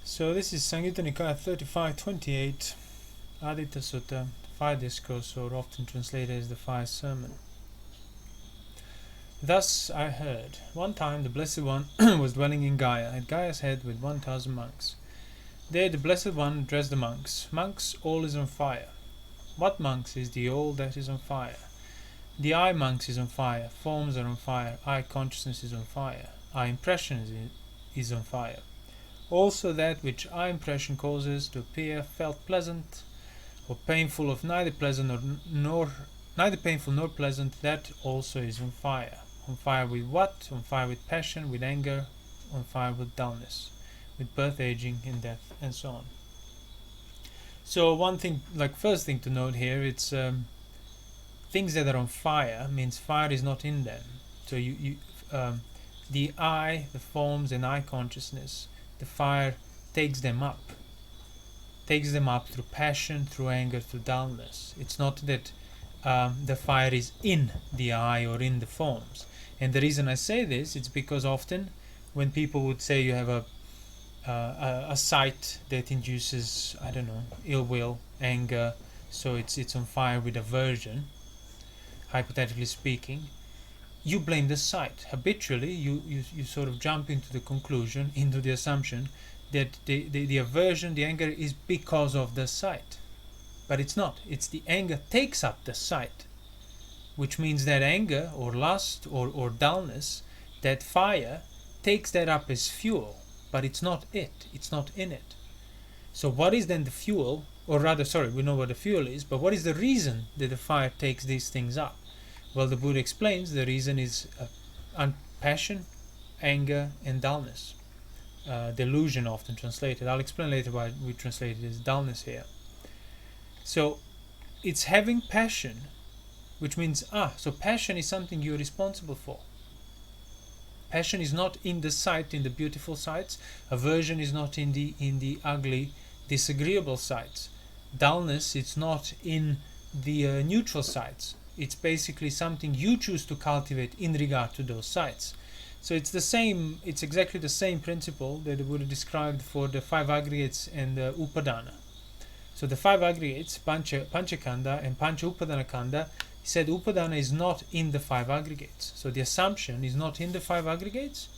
So this is Samyutta Nikaya 3528, Adita Sutta, the Fire Discourse, or often translated as the Fire Sermon. Thus I heard, one time the Blessed One was dwelling in Gaya, at Gaya's head with 1,000 monks. There the Blessed One addressed the monks. Monks, all is on fire. What monks is the all that is on fire? The I monks is on fire, forms are on fire, I consciousness is on fire, I impression is on fire. Also that which eye impression causes to appear felt pleasant or painful, of neither neither painful nor pleasant, that also is on fire. On fire with what? On fire with passion, with anger, on fire with dullness, with birth, aging, and death, and so on. So one thing, first thing to note here, it's things that are on fire means fire is not in them. So the I, the forms, and I consciousness, the fire takes them up through passion, through anger, through dullness. It's not that the fire is in the I or in the forms. And the reason I say this, it's because often when people would say you have a sight that induces, I don't know, ill will, anger, so it's on fire with aversion, hypothetically speaking, you blame the sight. Habitually, you sort of jump into the conclusion, into the assumption that the aversion, the anger is because of the sight. But it's not. It's the anger takes up the sight, which means that anger or lust or dullness, that fire takes that up as fuel, but it's not it. It's not in it. So what is then the fuel? Or rather, sorry, we know what the fuel is, but what is the reason that the fire takes these things up? Well, the Buddha explains the reason is passion, anger, and dullness. Delusion, often translated. I'll explain later why we translate it as dullness here. So it's having passion, which means so passion is something you're responsible for. Passion is not in the sight, in the beautiful sights. Aversion is not in the ugly, disagreeable sights. Dullness, it's not in the neutral sights. It's basically something you choose to cultivate in regard to those sights. So it's exactly the same principle that the Buddha described for the 5 aggregates and the upadana. So the 5 aggregates, panchakanda and pancha upadana kanda, he said upadana is not in the 5 aggregates. So the assumption is not in the 5 aggregates.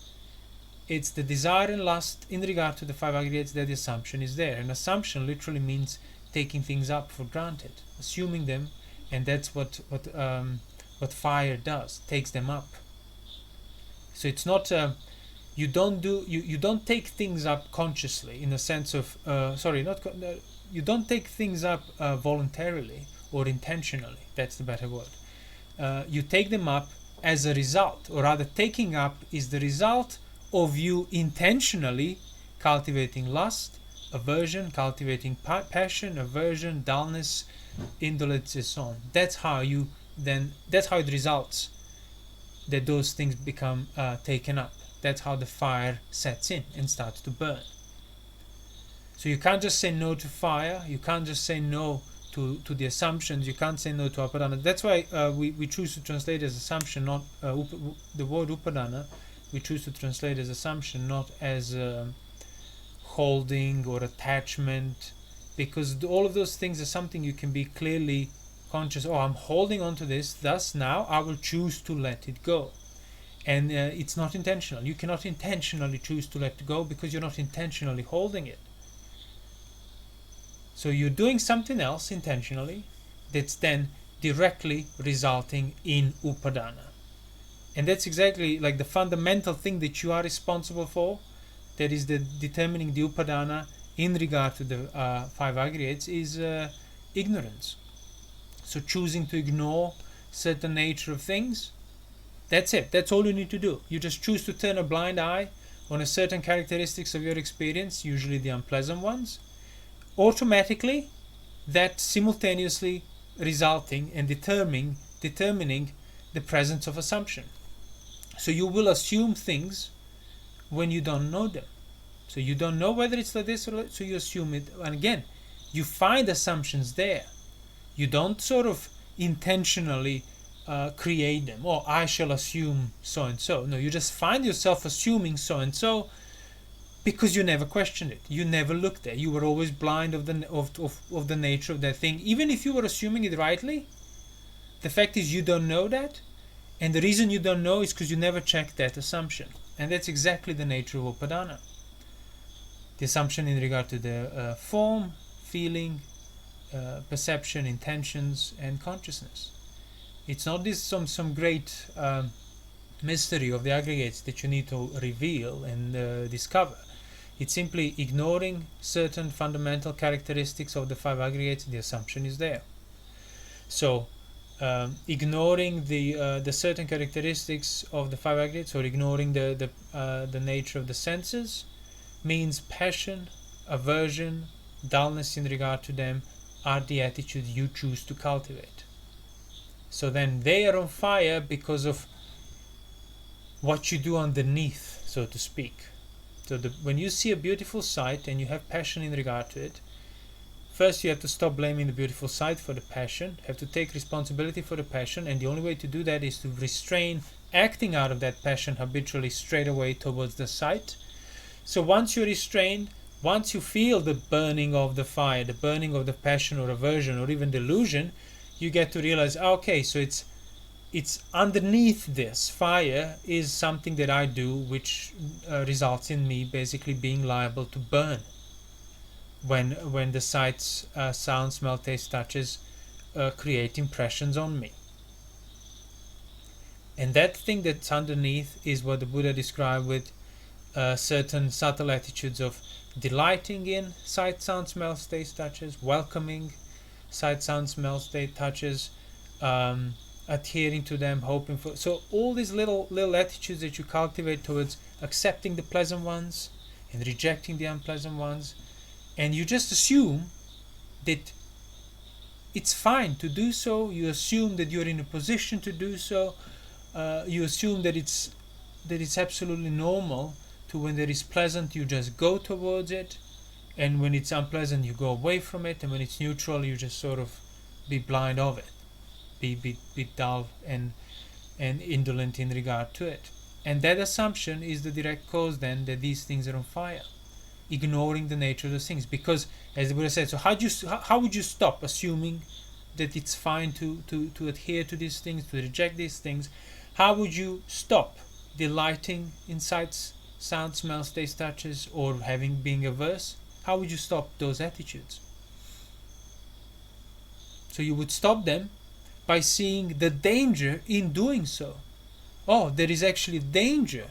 It's the desire and lust in regard to the 5 aggregates that the assumption is there. And assumption literally means taking things up for granted, assuming them. And that's what fire does, takes them up. So it's not you don't take things up consciously in the sense of you don't take things up voluntarily or intentionally. That's the better word. You take them up as a result, or rather, taking up is the result of you intentionally cultivating lust, aversion, cultivating passion, aversion, dullness, indolence, and so on. That's how it results that those things become taken up. That's how the fire sets in and starts to burn. So you can't just say no to fire. You can't just say no to the assumptions. You can't say no to upadana. That's why we choose to translate as assumption, not the word upadana. We choose to translate as assumption, not as holding or attachment, because all of those things are something you can be clearly conscious. I'm holding on to this, thus now I will choose to let it go. And it's not intentional. You cannot intentionally choose to let it go because you're not intentionally holding it. So you're doing something else intentionally that's then directly resulting in upadana. And that's exactly like the fundamental thing that you are responsible for, that is determining the upadana in regard to the 5 aggregates, is ignorance. So choosing to ignore certain nature of things, that's it. That's all you need to do. You just choose to turn a blind eye on a certain characteristics of your experience, usually the unpleasant ones. Automatically, that simultaneously resulting and determining the presence of assumption. So you will assume things when you don't know them. So you don't know whether it's like this or like, so you assume it. And again, you find assumptions there. You don't sort of intentionally create them. I shall assume so and so. No, you just find yourself assuming so and so Because you never questioned it. You never looked there. You were always blind of the nature of that thing. Even if you were assuming it rightly, the fact is you don't know that. And the reason you don't know is because you never checked that assumption. And that's exactly the nature of Upadana. The assumption in regard to the form, feeling, perception, intentions, and consciousness. It's not this some great mystery of the aggregates that you need to reveal and discover. It's simply ignoring certain fundamental characteristics of the five aggregates. The assumption is there. So ignoring the certain characteristics of the five aggregates, or ignoring the nature of the senses, means passion, aversion, dullness in regard to them are the attitudes you choose to cultivate. So then they are on fire because of what you do underneath, so to speak. So when you see a beautiful sight and you have passion in regard to it, first you have to stop blaming the beautiful sight for the passion, have to take responsibility for the passion, and the only way to do that is to restrain acting out of that passion habitually straight away towards the sight. So once you're restrained, once you feel the burning of the fire, the burning of the passion or aversion or even delusion, you get to realize, okay, so it's underneath this fire is something that I do which results in me basically being liable to burn when the sights, sound, smell, taste, touches create impressions on me. And that thing that's underneath is what the Buddha described with certain subtle attitudes of delighting in sight, sound, smells, taste, touches, welcoming sight, sound, smells, taste, touches, adhering to them, hoping for. So all these little attitudes that you cultivate towards accepting the pleasant ones and rejecting the unpleasant ones, and you just assume that it's fine to do so. You assume that you're in a position to do so. You assume that it's absolutely normal to, when there is pleasant, you just go towards it, and when it's unpleasant, you go away from it, and when it's neutral, you just sort of be blind of it, be dull and indolent in regard to it. And that assumption is the direct cause then that these things are on fire, ignoring the nature of those things. Because, as the Buddha said, so how would you stop assuming that it's fine to adhere to these things, to reject these things? How would you stop delighting in sights, sounds, smells, taste, touches, or being averse? How would you stop those attitudes? So you would stop them by seeing the danger in doing so. Oh, there is actually danger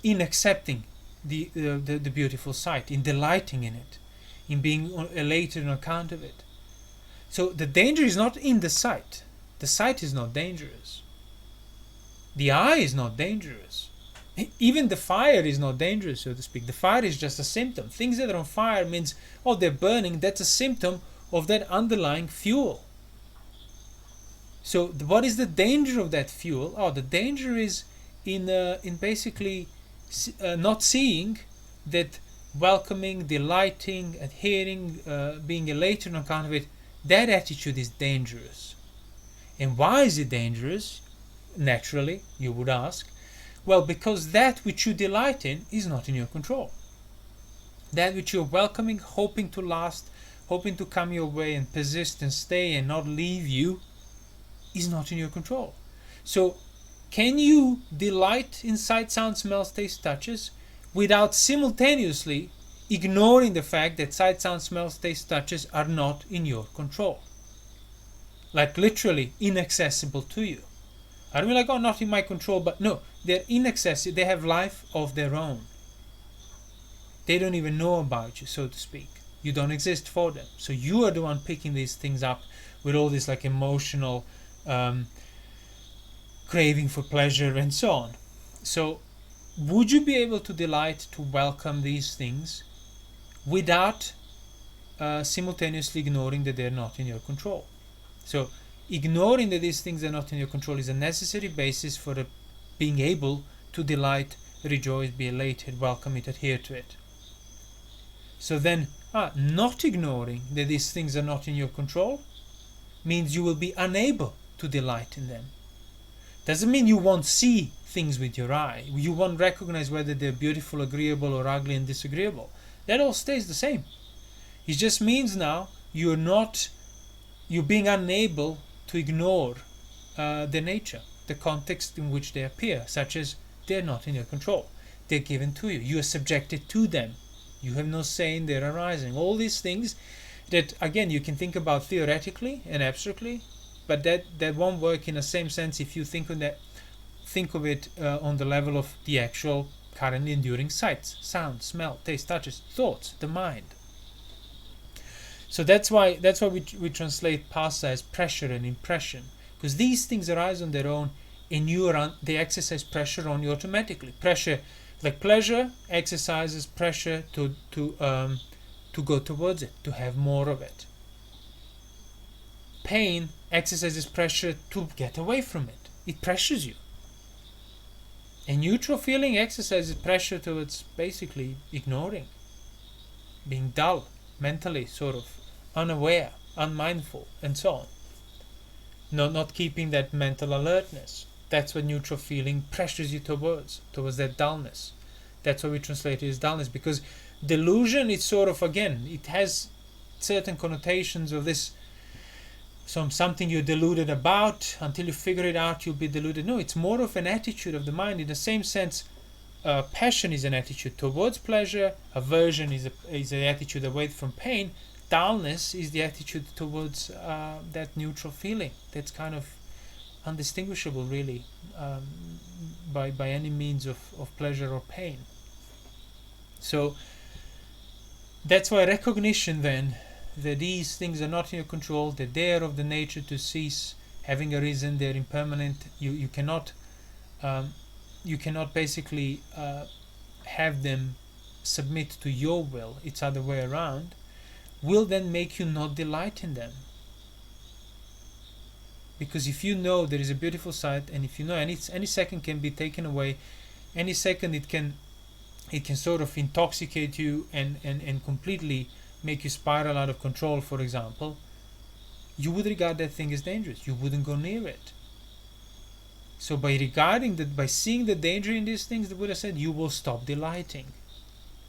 in accepting the beautiful sight, in delighting in it, in being elated on account of it. So the danger is not in the sight. The sight is not dangerous. The eye is not dangerous. Even the fire is not dangerous, so to speak. The fire is just a symptom. Things that are on fire means, oh, they're burning. That's a symptom of that underlying fuel. So what is the danger of that fuel? Oh, the danger is in basically not seeing that welcoming, delighting, adhering, being elated on account of it, that attitude is dangerous. And why is it dangerous? Naturally, you would ask. Well, because that which you delight in is not in your control. That which you're welcoming, hoping to last, hoping to come your way and persist and stay and not leave you, is not in your control. So, can you delight in sight, sound, smells, taste, touches without simultaneously ignoring the fact that sight, sound, smells, taste, touches are not in your control? Like literally inaccessible to you. I don't mean like, oh, not in my control, but no, they're inaccessible. They have life of their own. They don't even know about you, so to speak. You don't exist for them. So you are the one picking these things up with all this like emotional craving for pleasure and so on. So would you be able to delight, to welcome these things without simultaneously ignoring that they're not in your control? So ignoring that these things are not in your control is a necessary basis for being able to delight, rejoice, be elated, welcome it, adhere to it. So then, not ignoring that these things are not in your control means you will be unable to delight in them. Doesn't mean you won't see things with your eye. You won't recognize whether they're beautiful, agreeable, or ugly and disagreeable. That all stays the same. It just means now you're being unable to ignore their nature, the context in which they appear, such as they're not in your control. They're given to you. You are subjected to them. You have no say in their arising. All these things that, again, you can think about theoretically and abstractly, but that won't work in the same sense if you think of it on the level of the actual currently enduring sights, sounds, smell, taste, touches, thoughts, the mind. So that's why we translate phassa as pressure and impression, because these things arise on their own, and they exercise pressure on you automatically. Pressure, like pleasure, exercises pressure to go towards it, to have more of it. Pain exercises pressure to get away from it. It pressures you. A neutral feeling exercises pressure towards basically ignoring, being dull, mentally sort of unaware, unmindful, and so on. Not keeping that mental alertness. That's what neutral feeling pressures you towards that dullness. That's why we translate it as dullness, because delusion is sort of, again, it has certain connotations of this, something you're deluded about. Until you figure it out, you'll be deluded. No, it's more of an attitude of the mind. In the same sense, passion is an attitude towards pleasure, aversion is an attitude away from pain, dullness is the attitude towards that neutral feeling. That's kind of undistinguishable, really, by any means of pleasure or pain. So that's why recognition then that these things are not in your control, that they are of the nature to cease, having arisen, they're impermanent. You cannot basically have them submit to your will. It's other way around. Will then make you not delight in them. Because if you know there is a beautiful sight, and if you know any second can be taken away, any second it can sort of intoxicate you and completely make you spiral out of control, for example, you would regard that thing as dangerous. You wouldn't go near it. So by seeing the danger in these things, the Buddha said, you will stop delighting.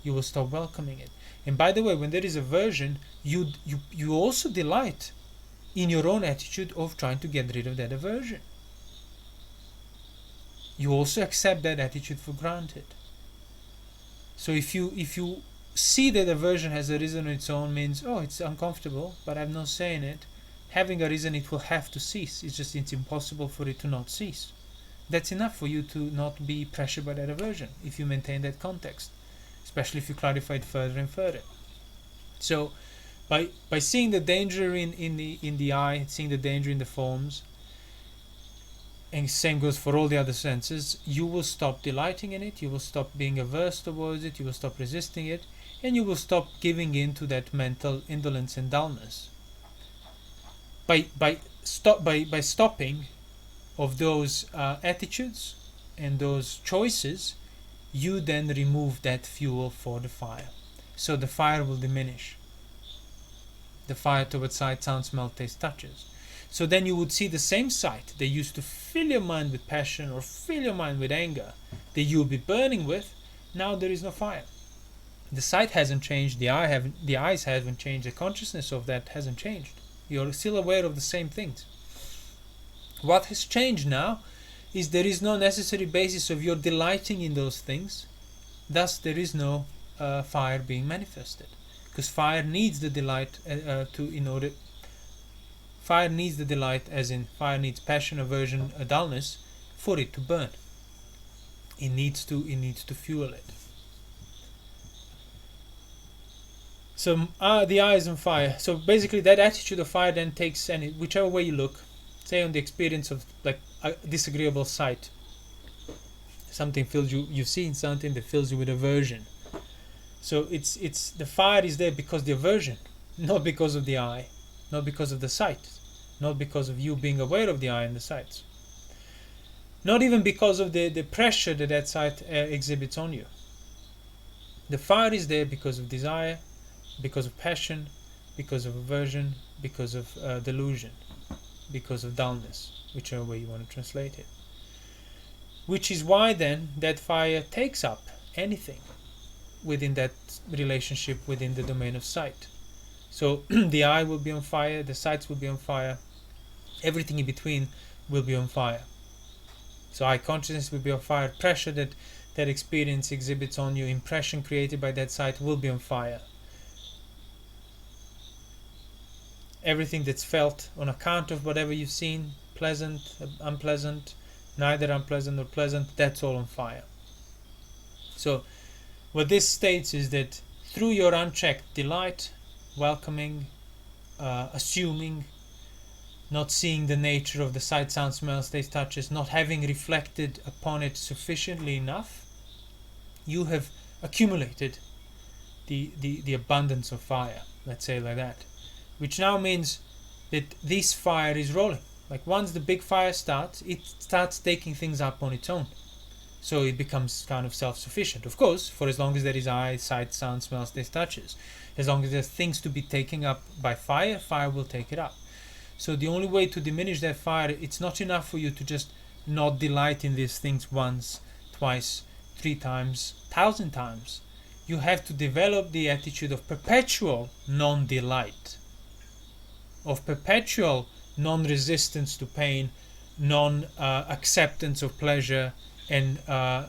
You will stop welcoming it. And by the way, when there is aversion, you also delight in your own attitude of trying to get rid of that aversion. You also accept that attitude for granted. So if you see that aversion has arisen on its own, means, oh, it's uncomfortable, but I have no say in it. Having arisen, it will have to cease. It's impossible for it to not cease. That's enough for you to not be pressured by that aversion if you maintain that context, especially if you clarify it further and further. So by seeing the danger in the eye, seeing the danger in the forms, and same goes for all the other senses, you will stop delighting in it, you will stop being averse towards it, you will stop resisting it, and you will stop giving in to that mental indolence and dullness. By stopping of those attitudes and those choices, you then remove that fuel for the fire. So the fire will diminish. The fire towards sight, sound, smell, taste, touches. So then you would see the same sight that used to fill your mind with passion or fill your mind with anger, that you'll be burning with. Now there is no fire. The sight hasn't changed, the eyes haven't changed, the consciousness of that hasn't changed. You're still aware of the same things. What has changed now is there is no necessary basis of your delighting in those things. Thus there is no fire being manifested. Because fire needs the delight fire needs the delight, as in fire needs passion, aversion, dullness, for it to burn. It needs to fuel it. So the eye is on fire. So basically that attitude of fire then takes whichever way you look, say on the experience of like a disagreeable sight. Something fills you, you've seen something that fills you with aversion. So it's the fire is there because the aversion, not because of the eye, not because of the sight, not because of you being aware of the eye and the sights, not even because of the pressure that sight exhibits on you. The fire is there because of desire, because of passion, because of aversion, because of delusion, because of dullness, whichever way you want to translate it. which is why then that fire takes up anything within that relationship, within the domain of sight. So the eye will be on fire, the sights will be on fire, everything in between will be on fire. So eye consciousness will be on fire, pressure that experience exhibits on you, impression created by that sight will be on fire. Everything that's felt on account of whatever you've seen, pleasant, unpleasant, neither unpleasant nor pleasant, that's all on fire. So what this states is that through your unchecked delight, welcoming, assuming, not seeing the nature of the sight, sound, smells, taste, touches, not having reflected upon it sufficiently enough, you have accumulated the abundance of fire, let's say like that, which now means that this fire is rolling. Like once the big fire starts, it starts taking things up on its own. So it becomes kind of self-sufficient. Of course, for as long as there is eye, sight, sound, smells, taste, touches. As long as there's things to be taken up by fire, fire will take it up. So the only way to diminish that fire, it's not enough for you to just not delight in these things once, twice, 3 times, 1,000 times. You have to develop the attitude of perpetual non-delight, of perpetual non-resistance to pain, non-acceptance of pleasure, and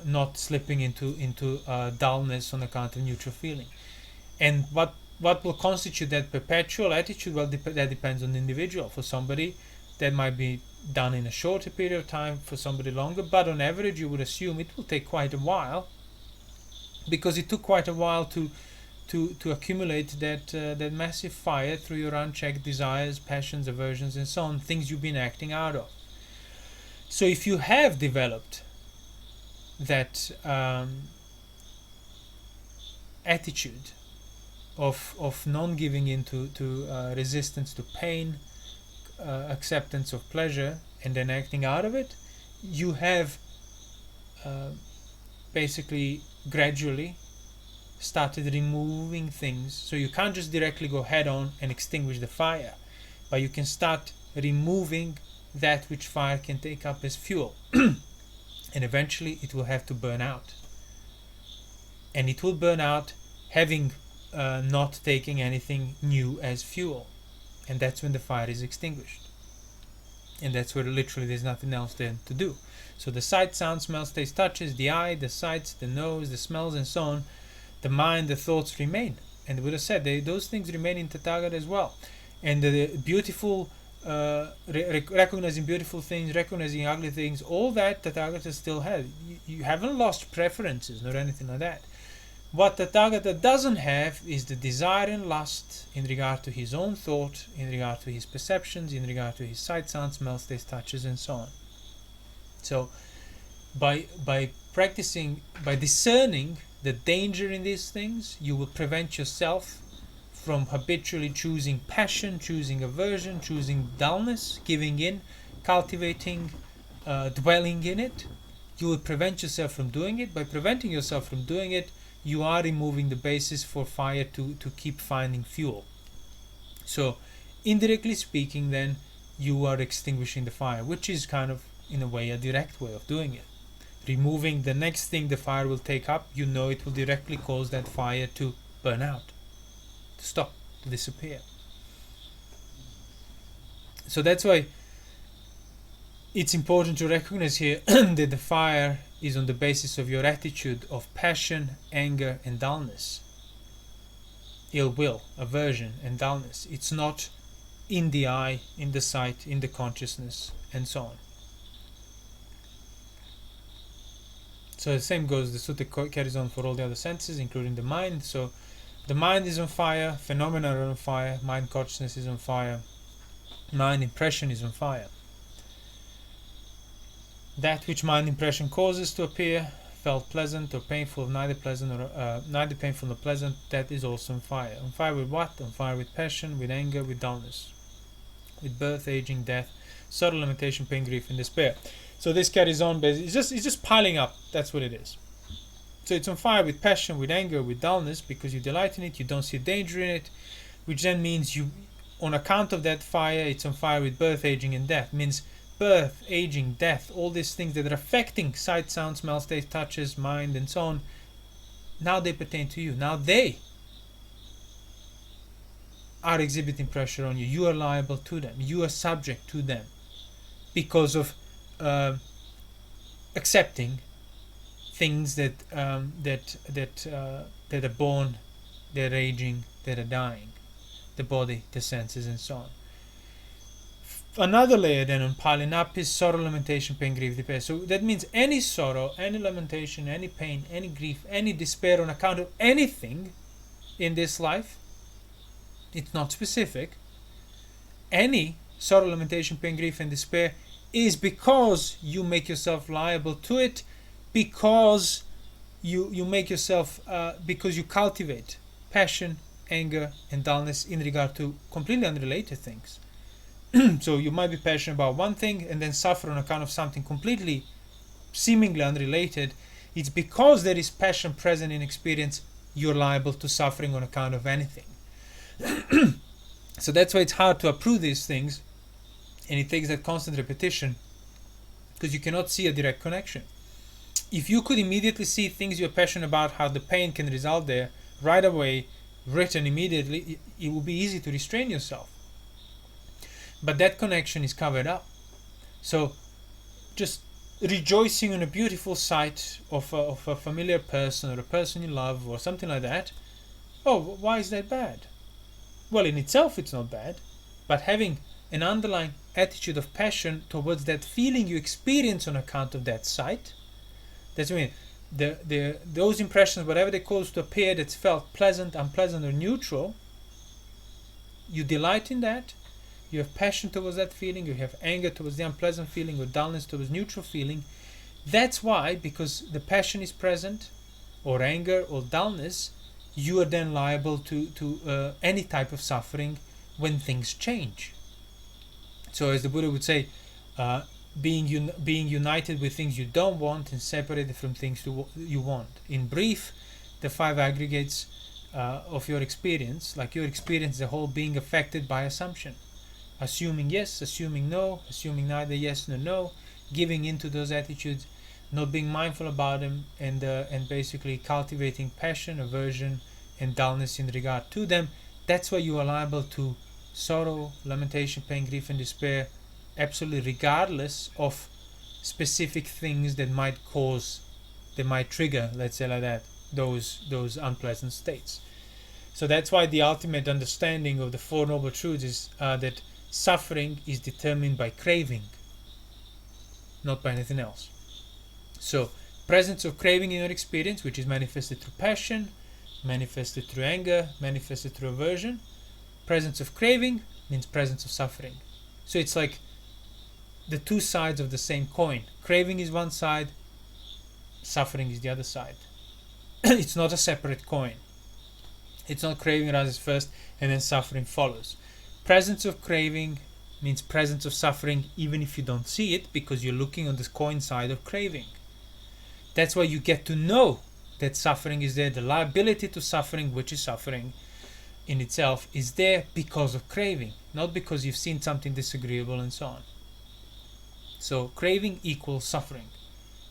not slipping into dullness on account of neutral feeling. And what will constitute that perpetual attitude? Well, that depends on the individual. For somebody, that might be done in a shorter period of time, for somebody longer, but on average you would assume it will take quite a while, because it took quite a while to accumulate that massive fire through your unchecked desires, passions, aversions, and so on, things you've been acting out of. So if you have developed that attitude of non-giving into resistance to pain, acceptance of pleasure, and then acting out of it, you have basically gradually started removing things. So you can't just directly go head on and extinguish the fire, but you can start removing that which fire can take up as fuel. And eventually it will have to burn out. And it will burn out having not taking anything new as fuel. And that's when the fire is extinguished. And that's where literally there's nothing else then to do. So the sight, sound, smells, taste, touches, the eye, the sights, the nose, the smells, and so on, the mind, the thoughts remain. And the Buddha said those things remain in Tathagata as well. And the beautiful, recognizing beautiful things, recognizing ugly things, all that Tathagata still has. You haven't lost preferences nor anything like that. What Tathagata doesn't have is the desire and lust in regard to his own thought, in regard to his perceptions, in regard to his sight, sound, smells, taste, touches, and so on. So by practicing, by discerning the danger in these things, you will prevent yourself from habitually choosing passion, choosing aversion, choosing dullness, giving in, cultivating, dwelling in it. You will prevent yourself from doing it. By preventing yourself from doing it, you are removing the basis for fire to keep finding fuel. So indirectly speaking, then, you are extinguishing the fire, which is kind of, in a way, a direct way of doing it. Removing the next thing the fire will take up, you know it will directly cause that fire to burn out, to stop, to disappear. So that's why it's important to recognize here that the fire is on the basis of your attitude of passion, anger, and dullness, ill will, aversion, and dullness. It's not in the eye, in the sight, in the consciousness, and so on. So the same goes, the sutta carries on for all the other senses, including the mind. So the mind is on fire, phenomena are on fire, mind consciousness is on fire, mind impression is on fire. That which mind impression causes to appear, felt pleasant or painful, neither pleasant or neither painful nor pleasant, that is also on fire. On fire with what? On fire with passion, with anger, with dullness, with birth, aging, death, subtle lamentation, pain, grief, and despair. So this carries on, but it's just piling up. That's what it is. So it's on fire with passion, with anger, with dullness, because you delight in it, you don't see danger in it, which then means you, on account of that fire, it's on fire with birth, aging, and death. It means birth, aging, death, all these things that are affecting sight, sound, smell, taste, touches, mind, and so on, now they pertain to you. Now they are exhibiting pressure on you. You are liable to them. You are subject to them because of accepting things that are born, they're aging, that are dying, the body, the senses, and so on. Another layer then on piling up is sorrow, lamentation, pain, grief, despair. So that means any sorrow, any lamentation, any pain, any grief, any despair on account of anything in this life, it's not specific. Any sorrow, lamentation, pain, grief, and despair is because you make yourself liable to it, because you make yourself, because you cultivate passion, anger, and dullness in regard to completely unrelated things. So you might be passionate about one thing and then suffer on account of something completely seemingly unrelated. It's because there is passion present in experience, you're liable to suffering on account of anything. So that's why it's hard to approve these things, and it takes that constant repetition, because you cannot see a direct connection. If you could immediately see things you're passionate about, how the pain can result there, right away, written immediately, it will be easy to restrain yourself. But that connection is covered up. So just rejoicing in a beautiful sight of a familiar person or a person you love or something like that, oh, why is that bad? Well, in itself it's not bad, but having an underlying attitude of passion towards that feeling you experience on account of that sight, that's what I mean. Those impressions, whatever they cause to appear, that's felt pleasant, unpleasant, or neutral, you delight in that. You have passion towards that feeling, you have anger towards the unpleasant feeling, or dullness towards neutral feeling. That's why, because the passion is present, or anger, or dullness, you are then liable to any type of suffering when things change. So as the Buddha would say, being united with things you don't want and separated from things you want. In brief, the five aggregates of your experience, like your experience as a whole, being affected by assumption. Assuming yes, assuming no, assuming neither yes nor no, giving into those attitudes, not being mindful about them, and basically cultivating passion, aversion, and dullness in regard to them. That's why you are liable to sorrow, lamentation, pain, grief, and despair, absolutely regardless of specific things that might trigger, let's say like that, those unpleasant states. So that's why the ultimate understanding of the Four Noble Truths is that suffering is determined by craving, not by anything else. So, presence of craving in your experience, which is manifested through passion, manifested through anger, manifested through aversion. Presence of craving means presence of suffering. So it's like the two sides of the same coin. Craving is one side, suffering is the other side. It's not a separate coin. It's not craving arises first and then suffering follows. Presence of craving means presence of suffering even if you don't see it, because you're looking on the coin side of craving. That's why you get to know that suffering is there. The liability to suffering, which is suffering in itself, is there because of craving, not because you've seen something disagreeable and so on. So craving equals suffering.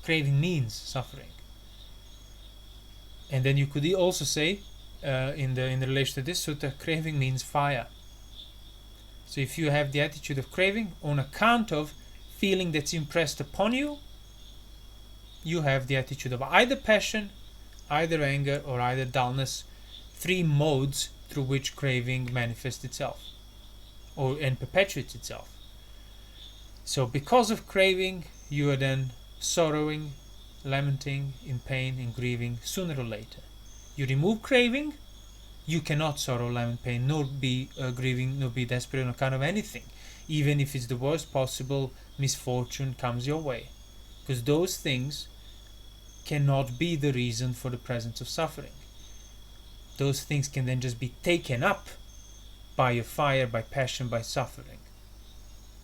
Craving means suffering. And then you could also say, in relation to this sutta, craving means fire. So if you have the attitude of craving on account of feeling that's impressed upon you, you have the attitude of either passion, either anger, or either dullness, three modes through which craving manifests itself and perpetuates itself. So because of craving, you are then sorrowing, lamenting, in pain, and grieving sooner or later. You remove craving, you cannot sorrow, lament, pain, nor be grieving, nor be desperate on account of anything, even if it's the worst possible misfortune comes your way, because those things cannot be the reason for the presence of suffering. Those things can then just be taken up by your fire, by passion, by suffering,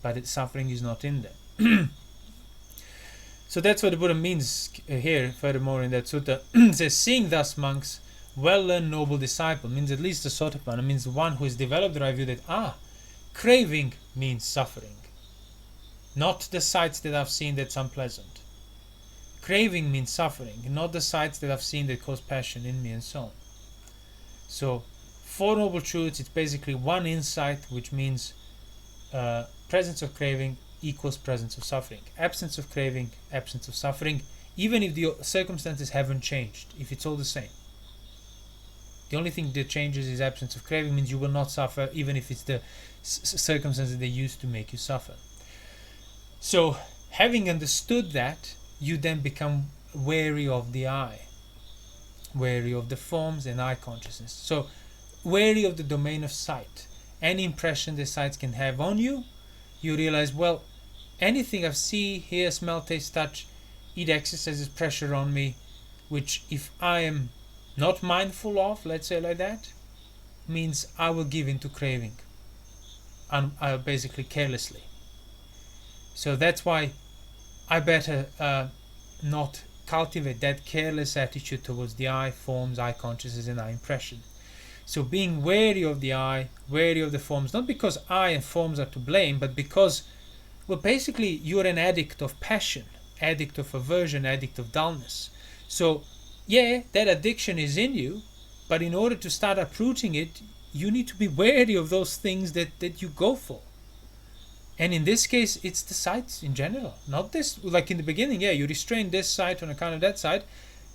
but suffering is not in them. So that's what the Buddha means here, furthermore in that sutta. It says, seeing thus, monks, well-learned noble disciple, means at least the Sotapanna, means one who has developed the right view that craving means suffering. not the sights that I've seen that's unpleasant. Craving means suffering, not the sights that I've seen that cause passion in me, and so on. So, Four Noble Truths, it's basically one insight, which means presence of craving equals presence of suffering. Absence of craving, absence of suffering, even if the circumstances haven't changed, if it's all the same. The only thing that changes is absence of craving, means you will not suffer, even if it's the circumstances that used to make you suffer. So, having understood that, you then become wary of the eye, wary of the forms and eye consciousness. So, wary of the domain of sight. Any impression the sights can have on you, you realize, well, anything I see, hear, smell, taste, touch, it exercises pressure on me, which if I am not mindful of, let's say like that, means I will give into craving, and basically carelessly. So that's why I better not cultivate that careless attitude towards the eye, forms, eye consciousness, and eye impression. So being wary of the eye, wary of the forms, not because eye and forms are to blame, but because, well, basically you're an addict of passion, addict of aversion, addict of dullness. So yeah, that addiction is in you, but in order to start uprooting it, you need to be wary of those things that you go for. And in this case, it's the sights in general, not this, like in the beginning, yeah, you restrain this sight on account of that sight,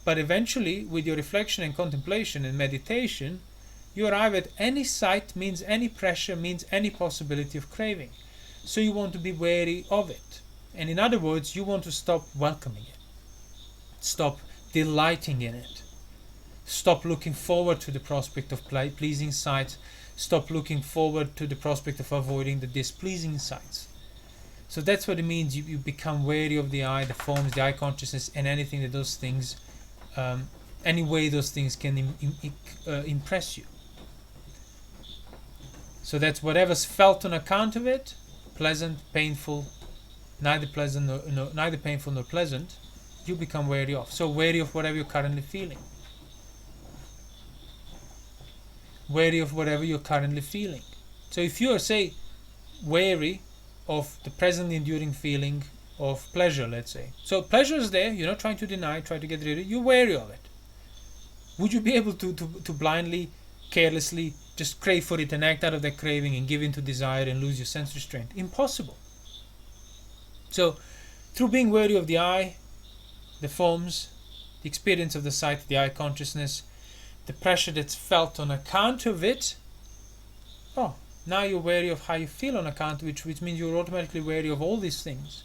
but eventually with your reflection and contemplation and meditation, you arrive at any sight means any pressure, means any possibility of craving. So you want to be wary of it. And in other words, you want to stop welcoming it. Stop delighting in it. Stop looking forward to the prospect of pleasing sights. Stop looking forward to the prospect of avoiding the displeasing sights. So that's what it means. You become wary of the eye, the forms, the eye consciousness, and anything that those things, any way those things can impress you. So that's whatever's felt on account of it, pleasant, painful, neither painful nor pleasant, you become wary of. So wary of whatever you're currently feeling. Wary of whatever you're currently feeling. So if you are, say, wary of the present enduring feeling of pleasure, let's say. So pleasure is there, you're not trying to deny, try to get rid of it, you're wary of it. Would you be able to blindly, carelessly just crave for it and act out of that craving and give in to desire and lose your sense restraint? Impossible. So through being wary of the eye, the forms, the experience of the sight, the eye consciousness, the pressure that's felt on account of it, now you're wary of how you feel on account of it, which means you're automatically wary of all these things.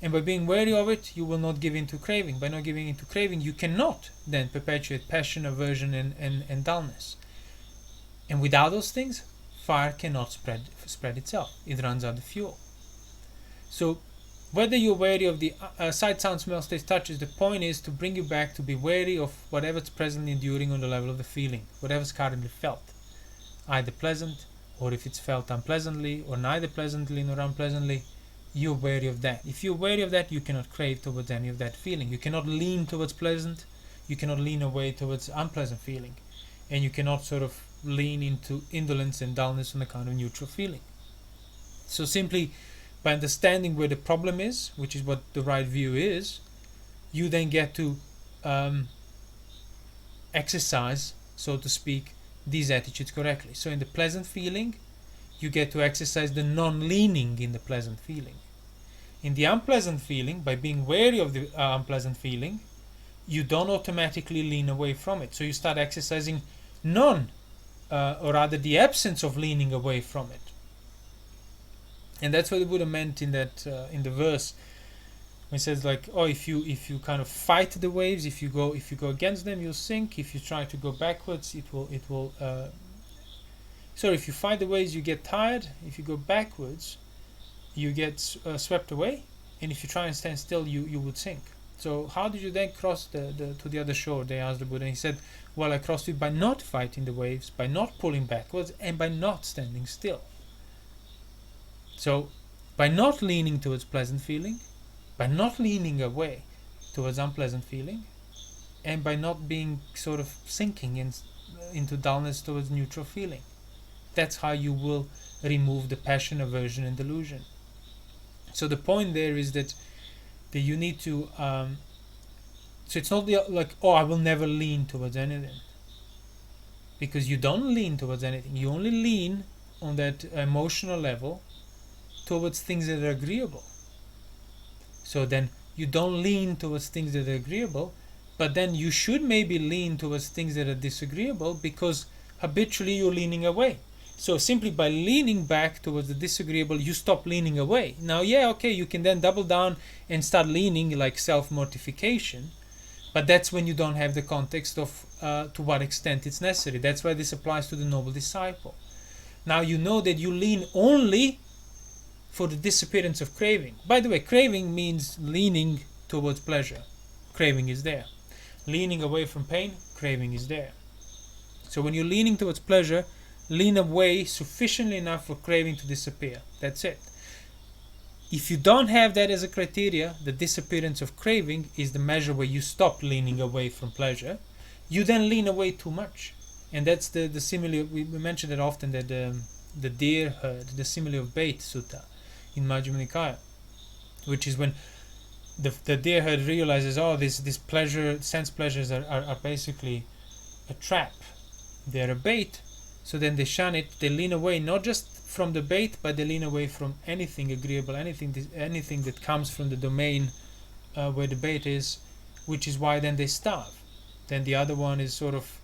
And by being wary of it, you will not give in to craving. By not giving in to craving, you cannot then perpetuate passion, aversion, and dullness. And without those things, fire cannot spread itself. It runs out of fuel. So whether you're wary of the sight, sound, smell, taste, touches, the point is to bring you back to be wary of whatever's presently enduring on the level of the feeling, whatever's currently felt, either pleasant, or if it's felt unpleasantly, or neither pleasantly nor unpleasantly, you're wary of that. If you're wary of that, you cannot crave towards any of that feeling. You cannot lean towards pleasant, you cannot lean away towards unpleasant feeling, and you cannot sort of lean into indolence and dullness on account of neutral feeling. So simply by understanding where the problem is, which is what the right view is, you then get to exercise, so to speak, these attitudes correctly. So in the pleasant feeling, you get to exercise the non-leaning in the pleasant feeling. In the unpleasant feeling, by being wary of the unpleasant feeling, you don't automatically lean away from it. So you start exercising or rather the absence of leaning away from it. And that's what the Buddha meant in that in the verse when it says like, if you kind of fight the waves, if you go against them, you'll sink. If you try to go backwards, it will if you fight the waves, you get tired. If you go backwards, you get swept away. And if you try and stand still, you would sink. So how did you then cross to the other shore? They asked the Buddha, and he said, well, I crossed it by not fighting the waves, by not pulling backwards, and by not standing still. So by not leaning towards pleasant feeling, by not leaning away towards unpleasant feeling, and by not being sort of sinking into dullness towards neutral feeling. That's how you will remove the passion, aversion, and delusion. So the point there is that you need to so it's not like, oh, I will never lean towards anything, because you don't lean towards anything. You only lean on that emotional level towards things that are agreeable. So then you don't lean towards things that are agreeable, but then you should maybe lean towards things that are disagreeable, because habitually you're leaning away. So simply by leaning back towards the disagreeable, you stop leaning away. Now, yeah, okay, you can then double down and start leaning, like self-mortification, but that's when you don't have the context of to what extent it's necessary. That's why this applies to the noble disciple. Now you know that you lean only for the disappearance of craving. By the way, craving means leaning towards pleasure. Craving is there. Leaning away from pain, craving is there. So when you're leaning towards pleasure, lean away sufficiently enough for craving to disappear. That's it. If you don't have that as a criteria, the disappearance of craving is the measure where you stop leaning away from pleasure. You then lean away too much. And that's the simile, we mentioned it often, that the deer herd, the simile of bait sutta in Majjhima Nikaya, which is when the deer herd realizes, oh, this pleasure, sense pleasures are basically a trap. They're a bait. So then they shun it, they lean away, not just from the bait, but they lean away from anything agreeable, anything that comes from the domain where the bait is, which is why then they starve. Then the other one is sort of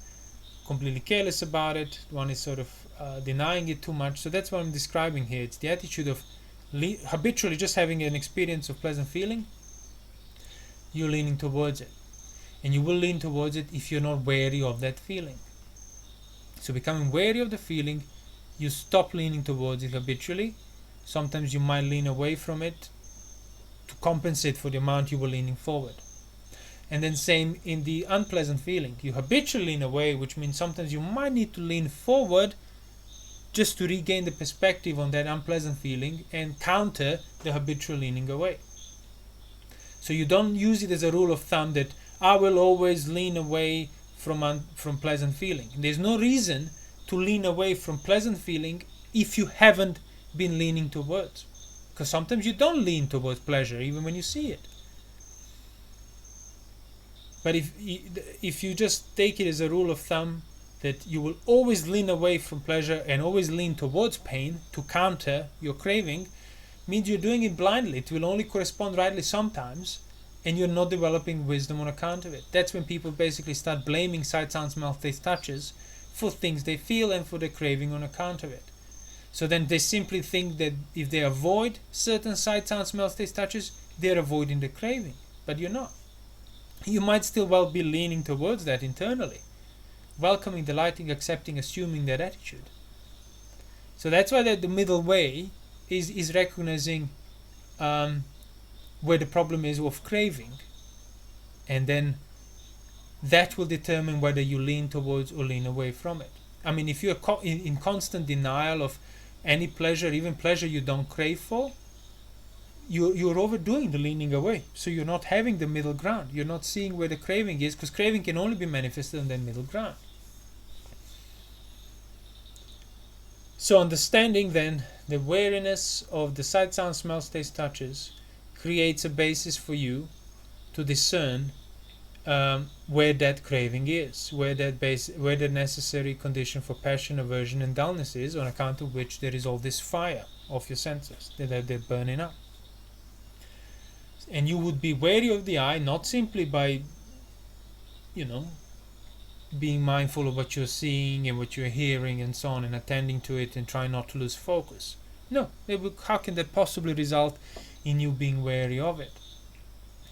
completely careless about it, one is sort of denying it too much. So that's what I'm describing here. It's the attitude of habitually just having an experience of pleasant feeling, you're leaning towards it. And you will lean towards it if you're not wary of that feeling. So becoming wary of the feeling, you stop leaning towards it habitually. Sometimes you might lean away from it to compensate for the amount you were leaning forward. And then same in the unpleasant feeling. You habitually lean away, which means sometimes you might need to lean forward just to regain the perspective on that unpleasant feeling and counter the habitual leaning away. So you don't use it as a rule of thumb that I will always lean away from pleasant feeling. There's no reason to lean away from pleasant feeling if you haven't been leaning towards, because sometimes you don't lean towards pleasure even when you see it. But if you just take it as a rule of thumb that you will always lean away from pleasure and always lean towards pain to counter your craving, means you're doing it blindly. It will only correspond rightly sometimes, and you're not developing wisdom on account of it. That's when people basically start blaming sight, sound, smell, taste, touches for things they feel and for the craving on account of it. So then they simply think that if they avoid certain sight, sound, smell, taste, touches, they're avoiding the craving. But you're not. You might still well be leaning towards that internally, welcoming, delighting, accepting, assuming that attitude. So that's why the middle way is recognizing where the problem is of craving, and then that will determine whether you lean towards or lean away from it. I mean, if you're in constant denial of any pleasure, even pleasure you don't crave for, you're overdoing the leaning away. So you're not having the middle ground. You're not seeing where the craving is, because craving can only be manifested on that middle ground. So understanding then the weariness of the sight, sound, smells, taste, touches creates a basis for you to discern where that craving is, where the necessary condition for passion, aversion, and dullness is, on account of which there is all this fire of your senses that they're burning up. And you would be wary of the eye, not simply by, being mindful of what you're seeing and what you're hearing and so on, and attending to it and trying not to lose focus. No, how can that possibly result in you being wary of it?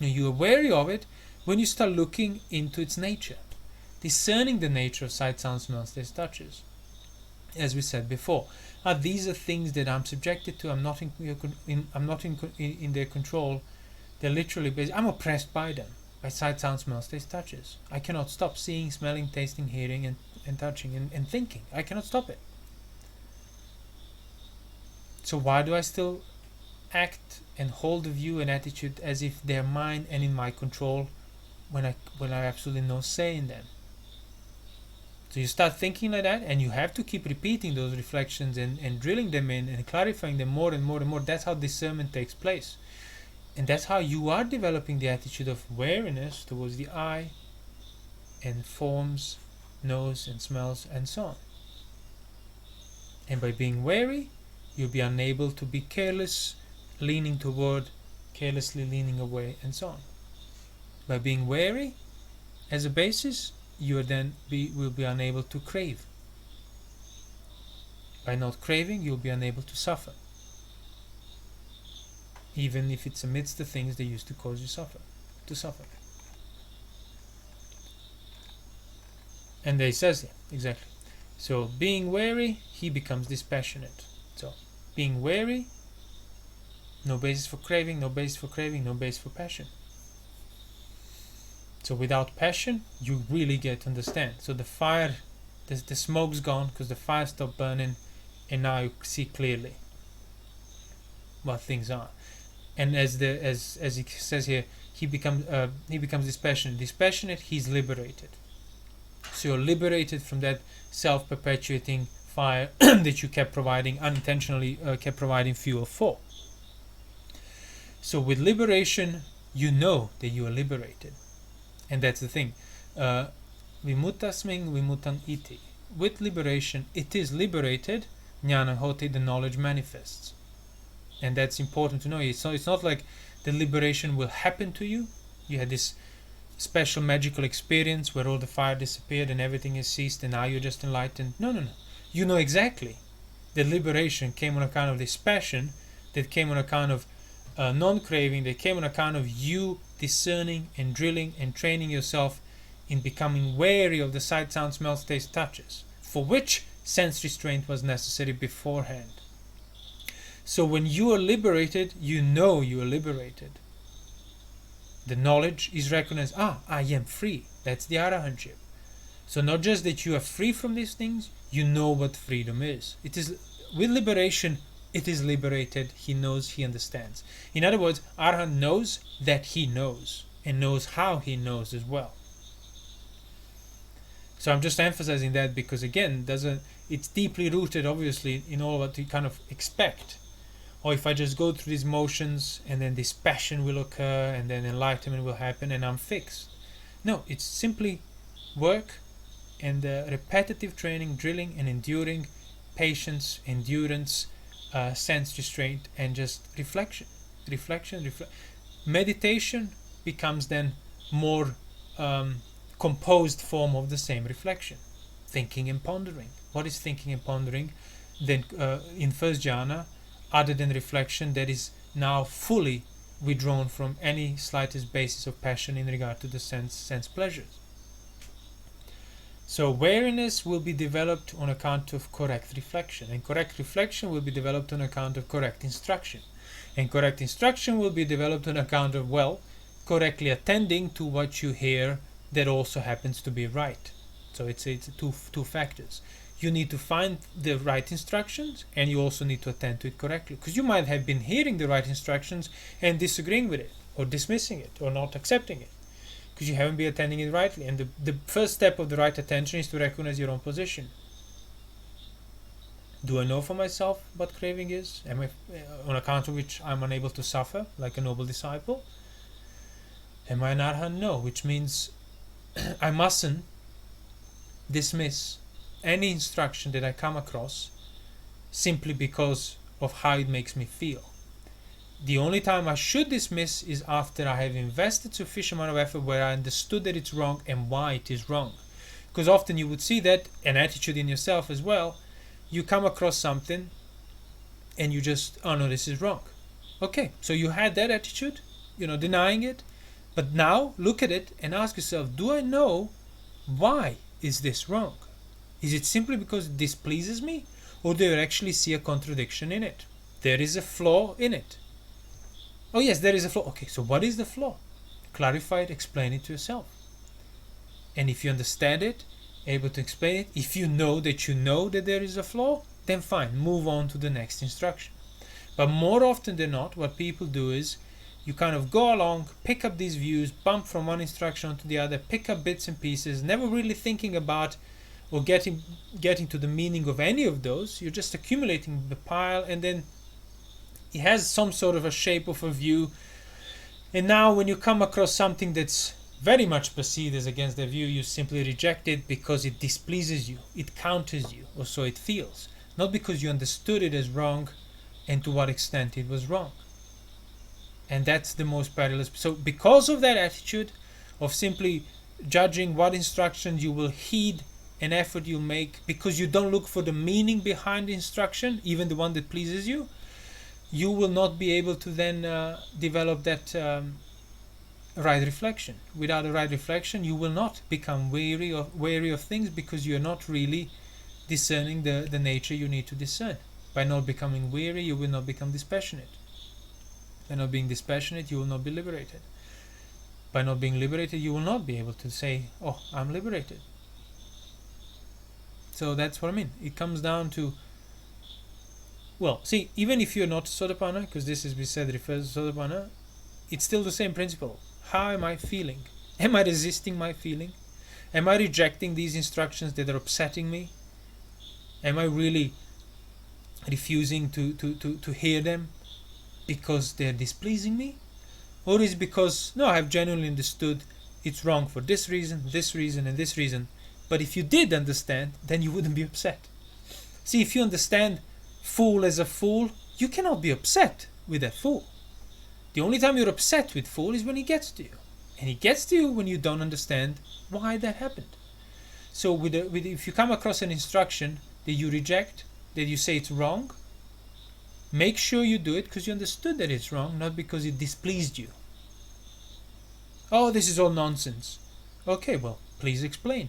Now, you are wary of it when you start looking into its nature, discerning the nature of sight, sound, smells, taste, touches. As we said before, these are things that I'm subjected to. I'm not in their control. They're literally based. I'm oppressed by them, by sight, sound, smells, taste, touches. I cannot stop seeing, smelling, tasting, hearing, and touching and thinking. I cannot stop it. So why do I still act and hold a view and attitude as if they're mine and in my control when I have absolutely no say in them? So you start thinking like that, and you have to keep repeating those reflections and drilling them in and clarifying them more and more and more. That's how discernment takes place. And that's how you are developing the attitude of wariness towards the eye and forms, nose and smells and so on. And by being wary, you'll be unable to be careless, leaning toward, carelessly leaning away and so on. By being wary as a basis, you will be unable to crave. By not craving, you'll be unable to suffer, even if it's amidst the things that used to cause you to suffer. And he says here, exactly. So being wary, he becomes dispassionate. So being wary, no basis for craving, no basis for craving, no basis for passion. So without passion, you really get to understand. So the fire, the smoke's gone because the fire stopped burning, and now you see clearly what things are. And as he says here, he becomes dispassionate. Dispassionate, he's liberated. So you're liberated from that self-perpetuating fire that you kept providing unintentionally, kept providing fuel for. So with liberation, you know that you are liberated. And that's the thing. Vimutasming vimutam iti. With liberation, it is liberated. Jnana hoti, the knowledge manifests. And that's important to know. It's not like the liberation will happen to you. You had this special magical experience where all the fire disappeared and everything has ceased and now you're just enlightened. No. You know exactly. The liberation came on account of this passion, that came on account of non-craving, that came on account of you discerning and drilling and training yourself in becoming wary of the sight, sound, smells, taste, touches, for which sense restraint was necessary beforehand. So when you are liberated, you know you are liberated. The knowledge is recognized. I am free. That's the arahantship. So not just that you are free from these things, you know what freedom is. It is with liberation. It is liberated. He knows. He understands. In other words, Arahant knows that he knows and knows how he knows as well. So I'm just emphasizing that because again, it's deeply rooted, obviously, in all what you kind of expect. Or if I just go through these motions and then this passion will occur and then enlightenment will happen and I'm fixed. No, it's simply work and repetitive training, drilling and enduring, patience, endurance, sense restraint, and just reflection. Meditation becomes then more composed form of the same reflection. Thinking and pondering. What is thinking and pondering? Then in first jhana, other than reflection, that is now fully withdrawn from any slightest basis of passion in regard to the sense pleasures. So wariness will be developed on account of correct reflection, and correct reflection will be developed on account of correct instruction, and correct instruction will be developed on account of, correctly attending to what you hear that also happens to be right. So it's two factors. You need to find the right instructions, and you also need to attend to it correctly, because you might have been hearing the right instructions and disagreeing with it, or dismissing it, or not accepting it, because you haven't been attending it rightly. And the first step of the right attention is to recognize your own position. Do I know for myself what craving is? Am I, on account of which I'm unable to suffer like a noble disciple? Am I an arahant? No, which means I mustn't dismiss any instruction that I come across simply because of how it makes me feel. The only time I should dismiss is after I have invested sufficient amount of effort where I understood that it's wrong and why it is wrong. Because often you would see that an attitude in yourself as well. You come across something and you just, oh no, this is wrong. Okay, so you had that attitude, denying it, but now look at it and ask yourself, do I know why is this wrong? Is it simply because it displeases me, or do you actually see a contradiction in it? There is a flaw in it. Oh yes, there is a flaw. Okay, so what is the flaw? Clarify it, explain it to yourself. And if you understand it, able to explain it, if you know that there is a flaw, then fine, move on to the next instruction. But more often than not, what people do is you kind of go along, pick up these views, bump from one instruction onto the other, pick up bits and pieces, never really thinking about or getting to the meaning of any of those. You're just accumulating the pile, and then it has some sort of a shape of a view. And now when you come across something that's very much perceived as against their view, you simply reject it because it displeases you, it counters you, or so it feels. Not because you understood it as wrong and to what extent it was wrong. And that's the most perilous. So because of that attitude of simply judging what instructions you will heed and effort you'll make, because you don't look for the meaning behind the instruction, even the one that pleases you, you will not be able to then develop that right reflection. Without a right reflection, you will not become wary of things, because you're not really discerning the nature you need to discern. By not becoming weary, you will not become dispassionate. By not being dispassionate, you will not be liberated. By not being liberated, you will not be able to say, oh, I'm liberated. So that's what I mean. It comes down to, well, see, even if you're not Sotapanna, because this, as we said, refers to Sotapanna, it's still the same principle. How am I feeling? Am I resisting my feeling? Am I rejecting these instructions that are upsetting me? Am I really refusing to hear them because they're displeasing me? Or is it because, no, I've genuinely understood it's wrong for this reason, and this reason. But if you did understand, then you wouldn't be upset. See, if you understand fool as a fool, you cannot be upset with that fool. The only time you're upset with fool is when he gets to you. And he gets to you when you don't understand why that happened. So if you come across an instruction that you reject, that you say it's wrong, make sure you do it because you understood that it's wrong, not because it displeased you. Oh, this is all nonsense. Okay, well, please explain.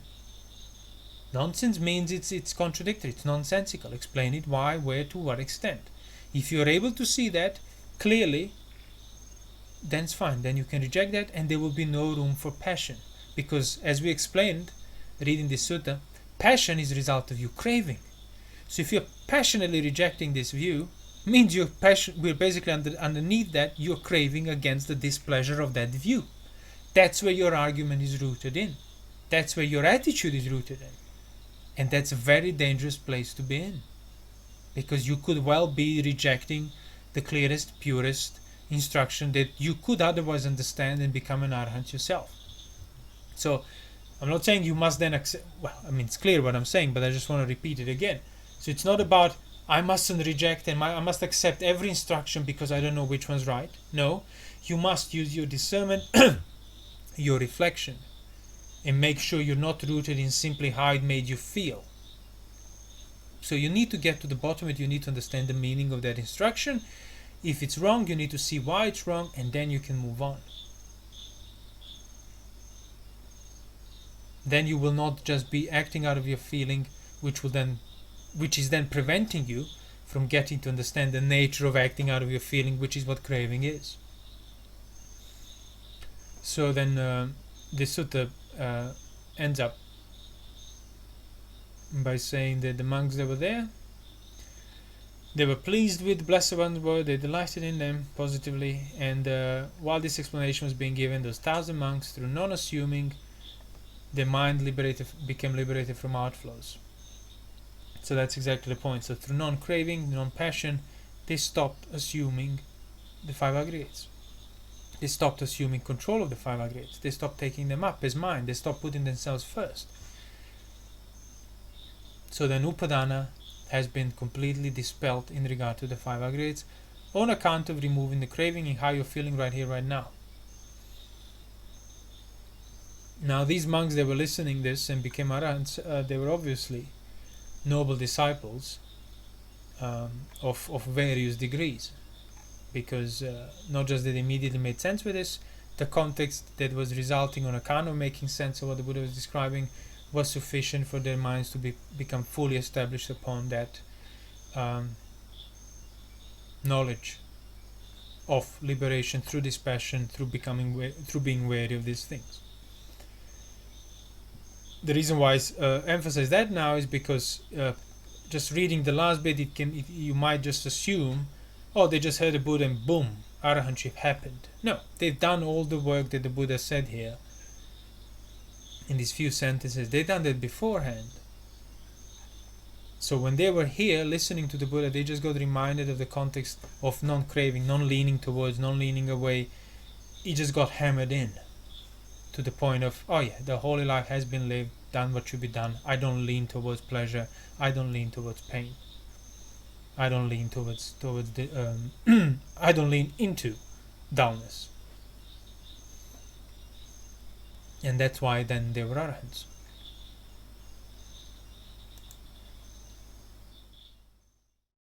Nonsense means it's contradictory, it's nonsensical. Explain it, why, where, to what extent. If you're able to see that clearly, then it's fine. Then you can reject that, and there will be no room for passion. Because, as we explained, reading this sutta, passion is a result of you craving. So if you're passionately rejecting this view, means we're basically underneath that, you're craving against the displeasure of that view. That's where your argument is rooted in. That's where your attitude is rooted in. And that's a very dangerous place to be in. Because you could well be rejecting the clearest, purest instruction that you could otherwise understand and become an arhat yourself. So I'm not saying you must then accept, well, I mean, it's clear what I'm saying, but I just want to repeat it again. So it's not about I mustn't reject and I must accept every instruction because I don't know which one's right. No, you must use your discernment, your reflection, and make sure you're not rooted in simply how it made you feel. So you need to get to the bottom of it. You need to understand the meaning of that instruction. If it's wrong, you need to see why it's wrong, and then you can move on. Then you will not just be acting out of your feeling, which is then preventing you from getting to understand the nature of acting out of your feeling, which is what craving is. So then the sutta ends up by saying that the monks that were there, they were pleased with the Blessed One's word, they delighted in them positively, and while this explanation was being given, those 1,000 monks, through non-assuming, their mind became liberated from outflows. So that's exactly the point. So through non-craving, non-passion, they stopped assuming the 5 aggregates. They stopped assuming control of the 5 aggregates. They stopped taking them up as mind. They stopped putting themselves first. So then upadana has been completely dispelled in regard to the 5 aggregates on account of removing the craving and how you're feeling right here, right now. Now these monks that were listening this and became arhats, they were obviously noble disciples of various degrees, because not just that they immediately made sense with this, the context that was resulting on account of making sense of what the Buddha was describing was sufficient for their minds to become fully established upon that knowledge of liberation through dispassion, through being wary of these things. The reason why I emphasize that now is because just reading the last bit, you might just assume, oh, they just heard the Buddha and boom, arahantship happened. No, they've done all the work that the Buddha said here in these few sentences. They've done that beforehand. So when they were here listening to the Buddha, they just got reminded of the context of non-craving, non-leaning towards, non-leaning away. It just got hammered in to the point of, oh yeah, the holy life has been lived, done what should be done. I don't lean towards pleasure. I don't lean towards pain. I don't lean towards the I don't lean into dullness. And that's why then they were arahants.